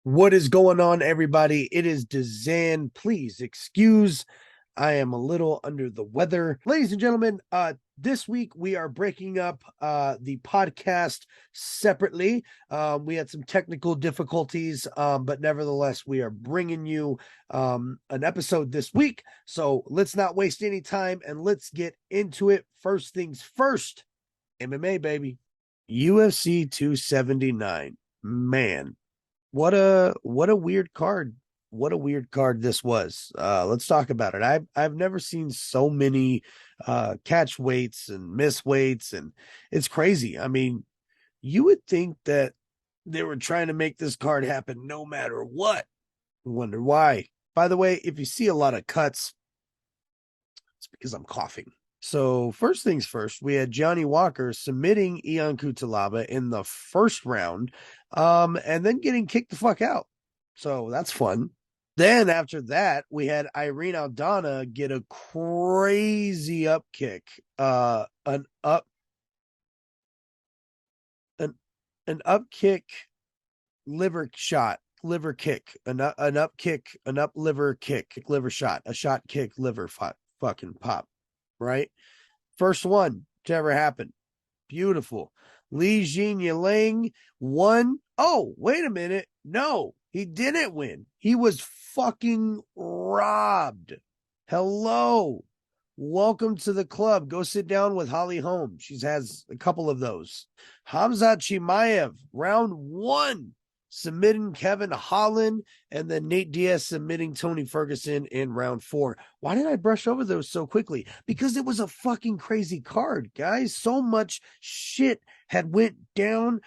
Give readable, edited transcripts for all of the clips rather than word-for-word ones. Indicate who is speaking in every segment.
Speaker 1: What is going on, everybody? It is DZAN. Please excuse, I am a little under the weather. Ladies and gentlemen, this week we are breaking up the podcast separately. We had some technical difficulties, but nevertheless, we are bringing you an episode this week. So let's not waste any time and let's get into it. First things first, MMA, baby. UFC 279. Man, what a weird card. What a weird card this was. Let's talk about it. I've never seen so many catch weights and miss weights, and it's crazy. I mean, you would think that they were trying to make this card happen no matter what. I wonder why. By the way, if you see a lot of cuts, it's because I'm coughing. So first things first, we had Johnny Walker submitting Ion Cutelaba in the first round, and then getting kicked the fuck out. So that's fun. Then after that, we had Irene Aldana get a crazy up kick, an up an an up kick liver shot, liver kick, an up kick, an up liver kick, liver shot, a shot kick liver fucking pop, right? First one to ever happen. Beautiful. Li Jinyaling won. Oh, wait a minute. No, he didn't win. He was fucking robbed. Hello. Welcome to the club. Go sit down with Holly Holm. She has a couple of those. Hamzat Chimaev, round one, submitting Kevin Holland, and then Nate Diaz submitting Tony Ferguson in round four. Why did I brush over those so quickly? Because it was a fucking crazy card, guys. So much shit had went down.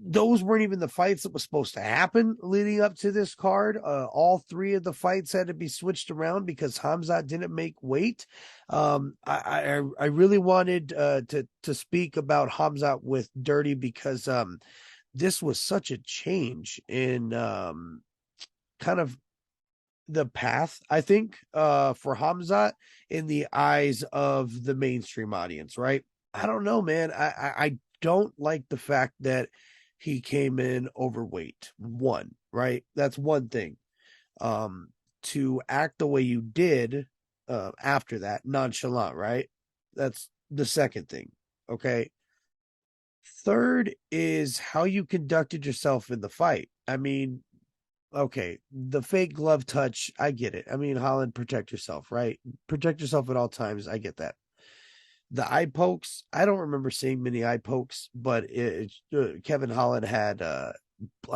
Speaker 1: Those weren't even the fights that was supposed to happen leading up to this card. All three of the fights had to be switched around because Hamzat didn't make weight. I really wanted to speak about Hamzat with Dirty because this was such a change in kind of the path, I think, for Hamzat in the eyes of the mainstream audience, right? I don't know, man. I don't like the fact that he came in overweight. One, right? That's one thing. To act the way you did after that, nonchalant, right? That's the second thing. Okay. Third is how you conducted yourself in the fight. I mean, okay, the fake glove touch, I get it. I mean, Holland, protect yourself, right? Protect yourself at all times. I get that. The eye pokes, I don't remember seeing many eye pokes, but Kevin Holland had, I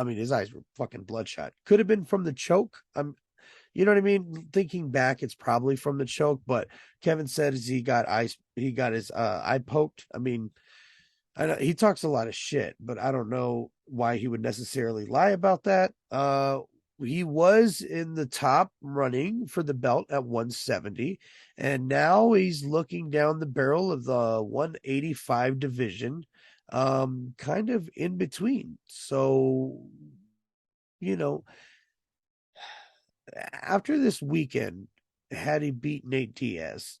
Speaker 1: mean, his eyes were fucking bloodshot. Could have been from the choke. You know what I mean? Thinking back, it's probably from the choke, but Kevin says he got his eye poked. I mean, I know he talks a lot of shit, but I don't know why he would necessarily lie about that. He was in the top running for the belt at 170, and now he's looking down the barrel of the 185 division, kind of in between. So, you know, after this weekend, had he beat Nate Diaz,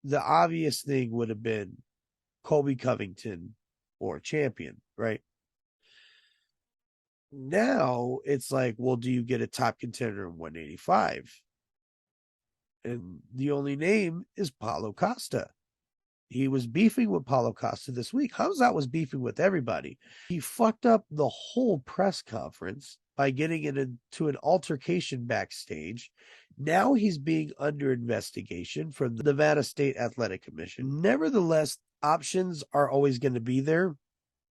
Speaker 1: the obvious thing would have been Colby Covington or champion, right? Now it's like, well, do you get a top contender in 185? And the only name is Paulo Costa. He was beefing with Paulo Costa this week. Hamzat was beefing with everybody. He fucked up the whole press conference by getting into an altercation backstage. Now he's being under investigation from the Nevada State Athletic Commission. Nevertheless, options are always going to be there.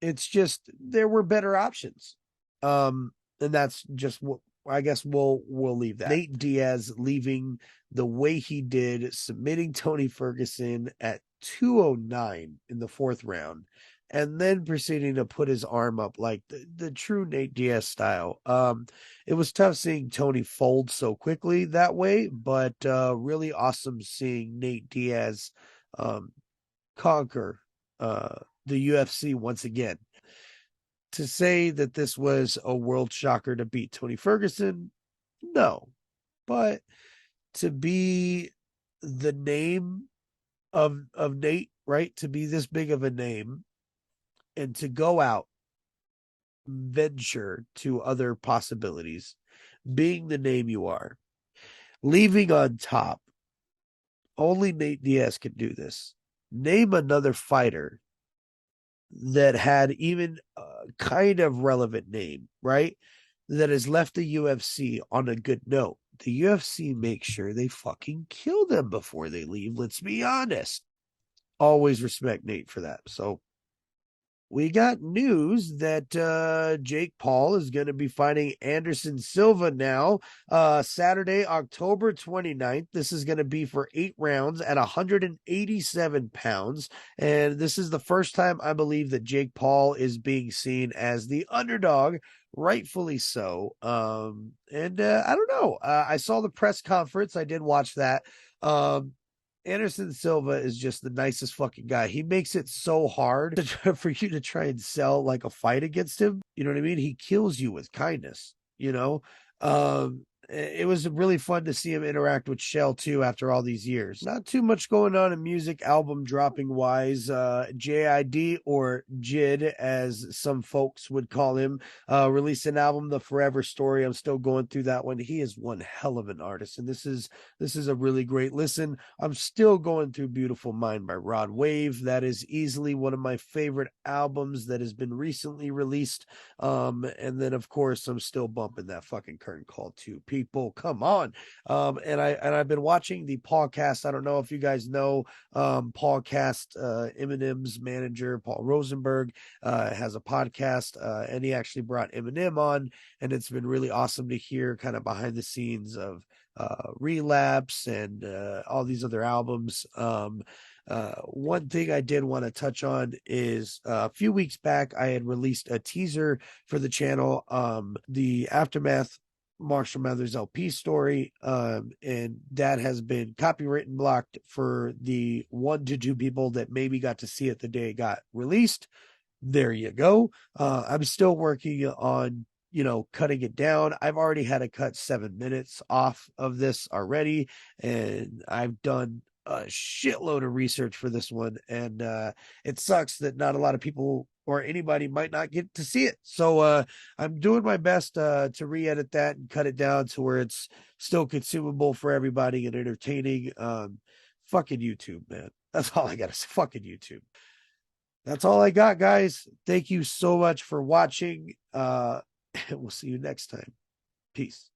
Speaker 1: It's just there were better options. And that's just what I guess we'll leave that. Nate Diaz leaving the way he did, submitting Tony Ferguson at 209 in the fourth round, and then proceeding to put his arm up like the true Nate Diaz style. It was tough seeing Tony fold so quickly that way, but really awesome seeing Nate Diaz conquer the UFC once again. To say that this was a world shocker to beat Tony Ferguson, no. But to be the name of Nate, right? To be this big of a name and to go out venture to other possibilities, being the name you are, leaving on top. Only Nate Diaz can do this. Name another fighter that had even a kind of relevant name, right? That has left the UFC on a good note. The UFC makes sure they fucking kill them before they leave. Let's be honest. Always respect Nate for that. So we got news that Jake Paul is going to be fighting Anderson Silva now, Saturday, October 29th. This is going to be for 8 rounds at 187 pounds. And this is the first time I believe that Jake Paul is being seen as the underdog, rightfully so. And I don't know. I saw the press conference. I did watch that. Anderson Silva is just the nicest fucking guy. He makes it so hard for you to try and sell like a fight against him. You know what I mean? He kills you with kindness, you know? It was really fun to see him interact with Shell too after all these years. Not too much going on in music album dropping wise. JID, or Jid as some folks would call him, released an album, The Forever Story. I'm still going through that one. He is one hell of an artist, and this is a really great listen. I'm still going through Beautiful Mind by Rod Wave. That is easily one of my favorite albums that has been recently released. And then of course I'm still bumping that fucking Curtain Call 2. People, come on. And I've been watching the podcast. I don't know if you guys know Paulcast, Eminem's manager, Paul Rosenberg, has a podcast, and he actually brought Eminem on, and it's been really awesome to hear kind of behind the scenes of Relapse and all these other albums. One thing I did want to touch on is a few weeks back I had released a teaser for the channel, the Aftermath Marshall Mathers LP story, and that has been copywritten blocked for the 1 to 2 people that maybe got to see it the day it got released. There you go. I'm still working on cutting it down. I've already had to cut 7 minutes off of this already, and I've done a shitload of research for this one, and it sucks that not a lot of people or anybody might not get to see it. So I'm doing my best to re-edit that and cut it down to where it's still consumable for everybody and entertaining. Fucking YouTube, man. That's all I gotta say. Fucking YouTube. That's all I got, guys. Thank you so much for watching. We'll see you next time. Peace.